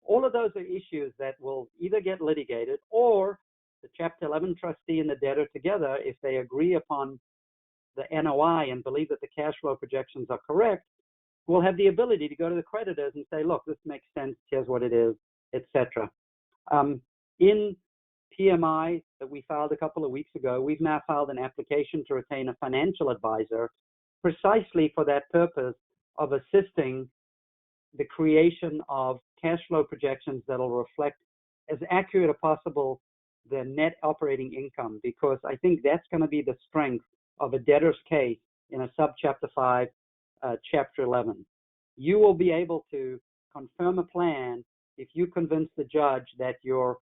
All of those are issues that will either get litigated, or the Chapter 11 trustee and the debtor together, if they agree upon the NOI and believe that the cash flow projections are correct, will have the ability to go to the creditors and say, look, this makes sense, here's what it is, etc. In PMI that we filed a couple of weeks ago, we've now filed an application to retain a financial advisor precisely for that purpose of assisting the creation of cash flow projections that will reflect as accurate as possible the net operating income, because I think that's going to be the strength of a debtor's case in a subchapter 5, chapter 11. You will be able to confirm a plan if you convince the judge that your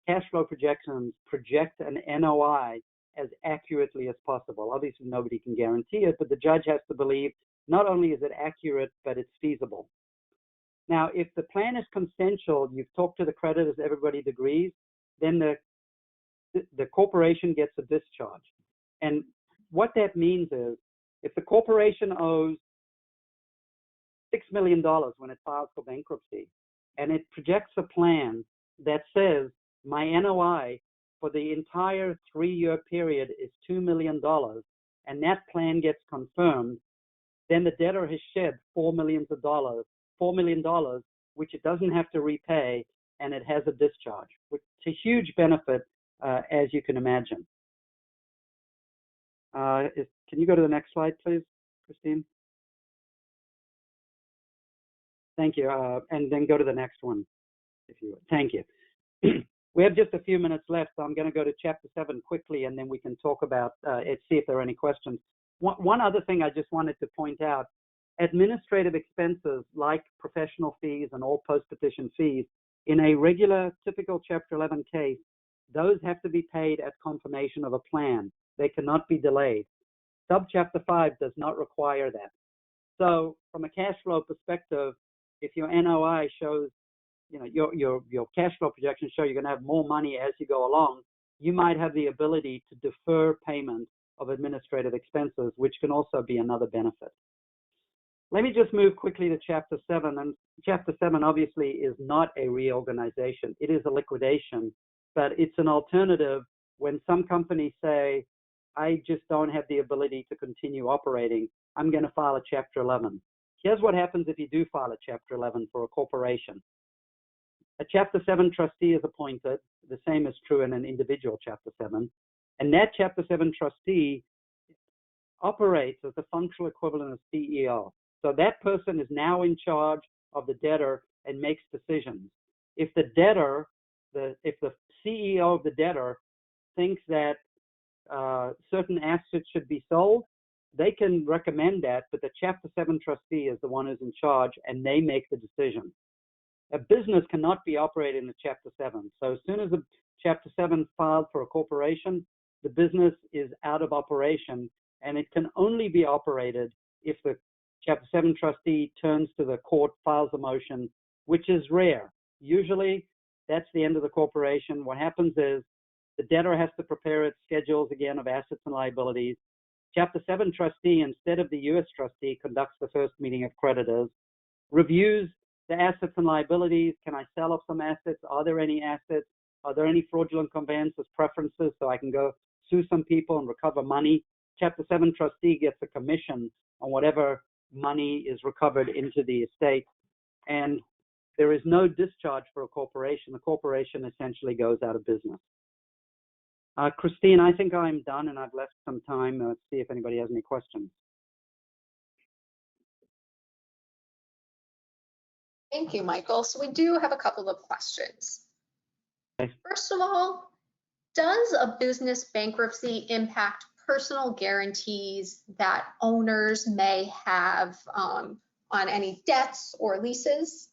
cash flow projections project an NOI as accurately as possible. Obviously, nobody can guarantee it, but the judge has to believe not only is it accurate, but it's feasible. Now, if the plan is consensual, you've talked to the creditors, everybody agrees, then the corporation gets a discharge. And what that means is, if the corporation owes $6 million when it files for bankruptcy, and it projects a plan that says my NOI for the entire 3-year period is $2 million, and that plan gets confirmed, then the debtor has shed $4 million, which it doesn't have to repay, and it has a discharge, which is a huge benefit, as you can imagine. Can you go to the next slide, please, Christine? Thank you. And then go to the next one, if you would. Thank you. We have just a few minutes left, so I'm going to go to Chapter 7 quickly, and then we can talk about it, see if there are any questions. One other thing I just wanted to point out, administrative expenses like professional fees and all post-petition fees, in a regular, typical Chapter 11 case, those have to be paid at confirmation of a plan. They cannot be delayed. Subchapter 5 does not require that. So from a cash flow perspective, if your NOI shows, you know, your cash flow projections show you're going to have more money as you go along, you might have the ability to defer payment of administrative expenses, which can also be another benefit. Let me just move quickly to Chapter 7. And Chapter 7 obviously is not a reorganization. It is a liquidation, but it's an alternative when some companies say, I just don't have the ability to continue operating, I'm going to file a Chapter 11. Here's what happens if you do file a Chapter 11 for a corporation. A Chapter 7 trustee is appointed. The same is true in an individual Chapter 7. And that Chapter 7 trustee operates as the functional equivalent of CEO. So that person is now in charge of the debtor and makes decisions. If the debtor, if the CEO of the debtor thinks that certain assets should be sold, they can recommend that, but the Chapter 7 trustee is the one who's in charge, and they make the decision. A business cannot be operated in a Chapter 7. So as soon as a Chapter 7 filed for a corporation, the business is out of operation, and it can only be operated if the Chapter 7 trustee turns to the court, files a motion, which is rare. Usually, that's the end of the corporation. What happens is the debtor has to prepare its schedules again of assets and liabilities. Chapter 7 trustee, instead of the U.S. trustee, conducts the first meeting of creditors, reviews the assets and liabilities. Can I sell off some assets? Are there any assets? Are there any fraudulent conveyances, preferences, so I can go sue some people and recover money? Chapter 7 trustee gets a commission on whatever money is recovered into the estate. And there is no discharge for a corporation. The corporation essentially goes out of business. Christine, I think I'm done, and I've left some time to see if anybody has any questions. Thank you, Michael. So we do have a couple of questions. Okay. First of all, does a business bankruptcy impact personal guarantees that owners may have on any debts or leases?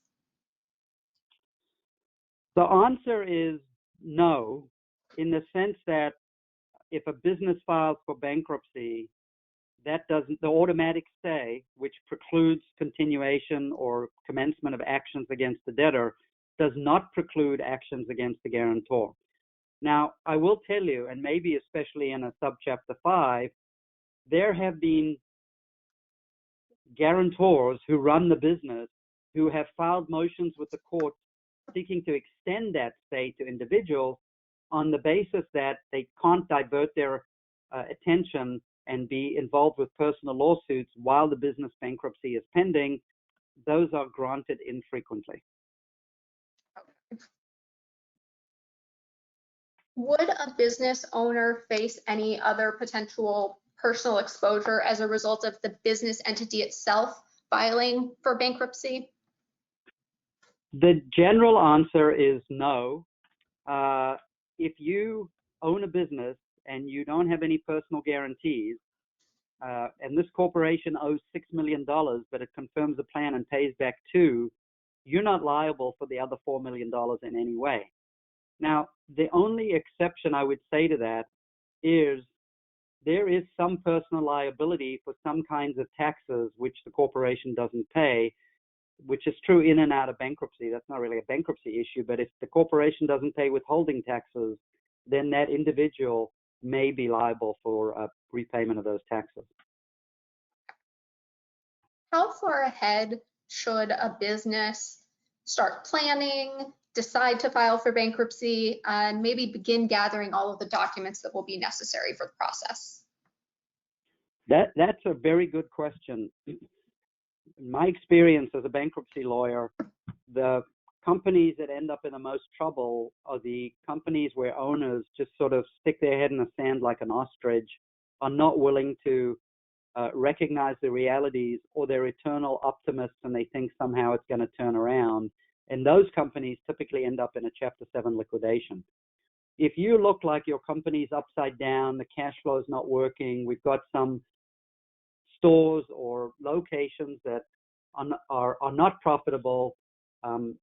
The answer is no, in the sense that if a business files for bankruptcy, that doesn't, the automatic stay, which precludes continuation or commencement of actions against the debtor, does not preclude actions against the guarantor. Now, I will tell you, and maybe especially in a subchapter 5, there have been guarantors who run the business who have filed motions with the court seeking to extend that stay to individuals on the basis that they can't divert their attention and be involved with personal lawsuits while the business bankruptcy is pending. Those are granted infrequently. Would a business owner face any other potential personal exposure as a result of the business entity itself filing for bankruptcy? The general answer is no. If you own a business and you don't have any personal guarantees, and this corporation owes $6 million, but it confirms the plan and pays back $2 million, you're not liable for the other $4 million in any way. Now, the only exception I would say to that is there is some personal liability for some kinds of taxes which the corporation doesn't pay, which is true in and out of bankruptcy. That's not really a bankruptcy issue, but if the corporation doesn't pay withholding taxes, then that individual may be liable for repayment of those taxes. How far ahead should a business start planning, decide to file for bankruptcy, and maybe begin gathering all of the documents that will be necessary for the process? That's a very good question. In my experience as a bankruptcy lawyer, the companies that end up in the most trouble are the companies where owners just sort of stick their head in the sand like an ostrich, are not willing to recognize the realities, or they're eternal optimists and they think somehow it's going to turn around. And those companies typically end up in a Chapter 7 liquidation. If you look like your company's upside down, the cash flow is not working, we've got some stores or locations that are not profitable,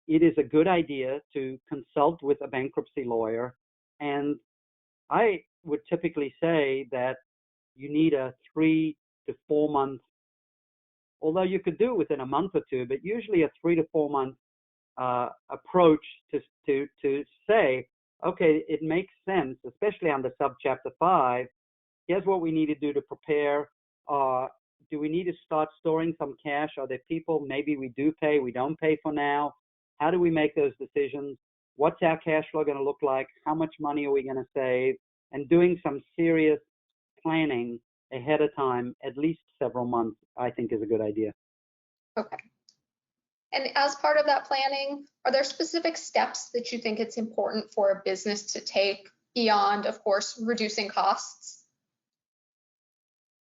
it is a good idea to consult with a bankruptcy lawyer. And I would typically say that you need a 3 to 4 month, although you could do it within a month or two, but usually a 3 to 4 month approach to say, okay, it makes sense, especially under subchapter 5. Here's what we need to do to prepare. Do we need to start storing some cash? Are there people maybe we do pay, we don't pay for now? How do we make those decisions? What's our cash flow going to look like? How much money are we going to save? And doing some serious planning ahead of time, at least several months, I think is a good idea. Okay. And as part of that planning, are there specific steps that you think it's important for a business to take beyond, of course, reducing costs?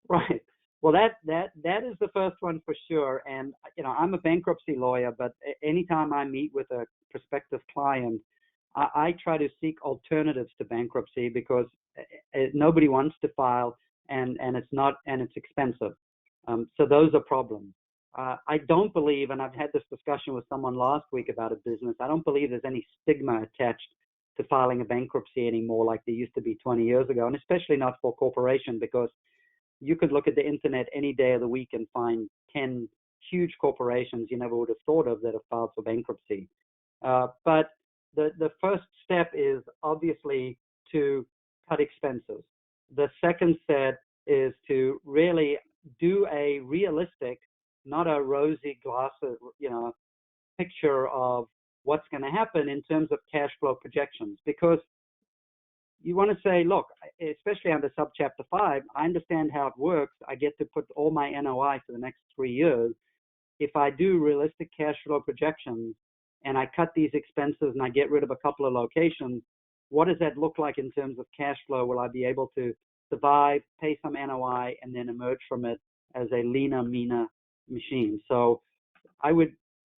Right. Well, that is the first one for sure. And, I'm a bankruptcy lawyer, but anytime I meet with a prospective client, I try to seek alternatives to bankruptcy because nobody wants to file and it's expensive. So those are problems. I don't believe, and I've had this discussion with someone last week about a business, I don't believe there's any stigma attached to filing a bankruptcy anymore like there used to be 20 years ago, and especially not for a corporation, because you could look at the internet any day of the week and find 10 huge corporations you never would have thought of that have filed for bankruptcy. But the first step is obviously to cut expenses. The second step is to really do a realistic, not a rosy glass, picture of what's going to happen in terms of cash flow projections, because you want to say, look, especially under subchapter 5, I understand how it works. I get to put all my NOI for the next 3 years. If I do realistic cash flow projections and I cut these expenses and I get rid of a couple of locations, what does that look like in terms of cash flow? Will I be able to survive, pay some NOI, and then emerge from it as a leaner, meaner machine? So I would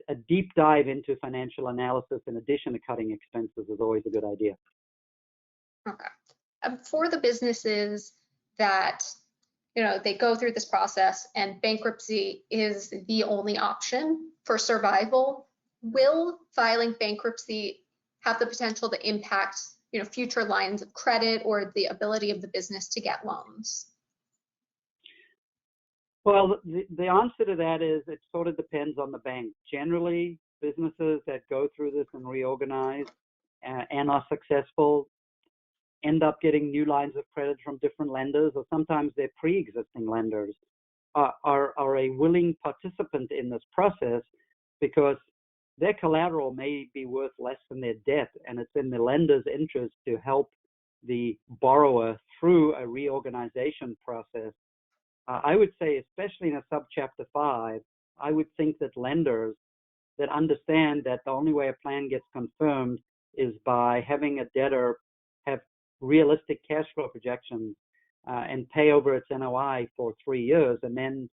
a deep dive into financial analysis in addition to cutting expenses is always a good idea. Okay. For the businesses that, they go through this process and bankruptcy is the only option for survival, will filing bankruptcy have the potential to impact, future lines of credit or the ability of the business to get loans? Well, the answer to that is it sort of depends on the bank. Generally, businesses that go through this and reorganize and are successful end up getting new lines of credit from different lenders, or sometimes their pre-existing lenders are a willing participant in this process because their collateral may be worth less than their debt, and it's in the lender's interest to help the borrower through a reorganization process. I would say, especially in a subchapter 5, I would think that lenders that understand that the only way a plan gets confirmed is by having a debtor have realistic cash flow projections and pay over its NOI for 3 years and then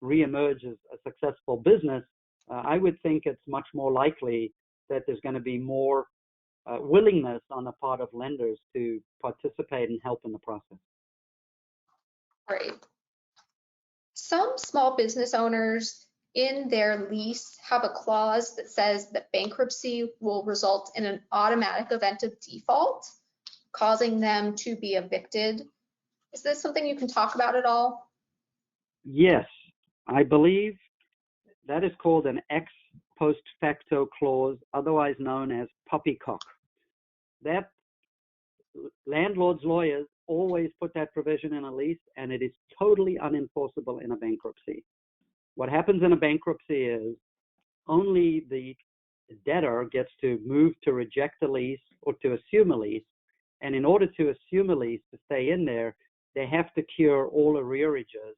reemerge as a successful business, I would think it's much more likely that there's going to be more willingness on the part of lenders to participate and help in the process. Great. Some small business owners in their lease have a clause that says that bankruptcy will result in an automatic event of default, causing them to be evicted. Is this something you can talk about at all? Yes, I believe that is called an ex post facto clause, otherwise known as poppycock. That landlord's lawyers always put that provision in a lease, and it is totally unenforceable in a bankruptcy. What happens in a bankruptcy is only the debtor gets to move to reject a lease or to assume a lease, and in order to assume a lease to stay in there, they have to cure all arrearages,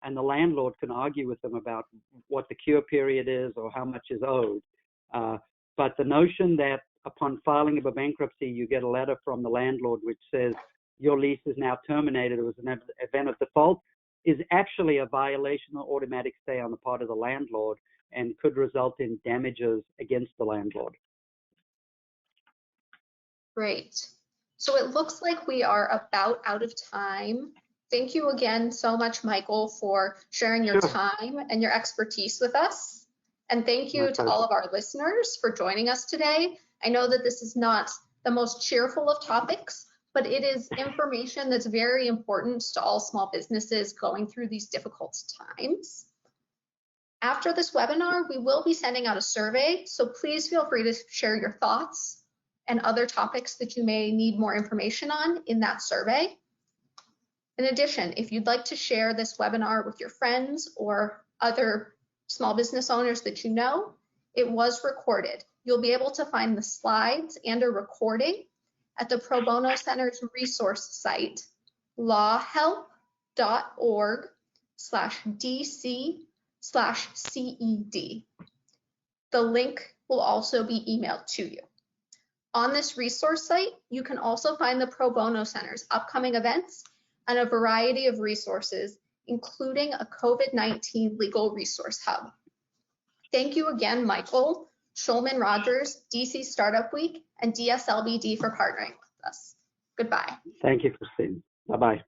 and the landlord can argue with them about what the cure period is or how much is owed. But the notion that upon filing of a bankruptcy, you get a letter from the landlord which says your lease is now terminated, it was an event of default, is actually a violation of automatic stay on the part of the landlord and could result in damages against the landlord. Great. So it looks like we are about out of time. Thank you again so much, Michael, for sharing your time and your expertise with us. And thank you to all of our listeners for joining us today. I know that this is not the most cheerful of topics, but it is information that's very important to all small businesses going through these difficult times. After this webinar, we will be sending out a survey, so please feel free to share your thoughts and other topics that you may need more information on in that survey. In addition, if you'd like to share this webinar with your friends or other small business owners that you know, it was recorded. You'll be able to find the slides and a recording at the Pro Bono Center's resource site, lawhelp.org/DC/CED. The link will also be emailed to you. On this resource site, you can also find the Pro Bono Center's upcoming events and a variety of resources, including a COVID-19 legal resource hub. Thank you again, Michael, Shulman Rogers, DC Startup Week, and DSLBD for partnering with us. Goodbye. Thank you, Christine. Bye-bye.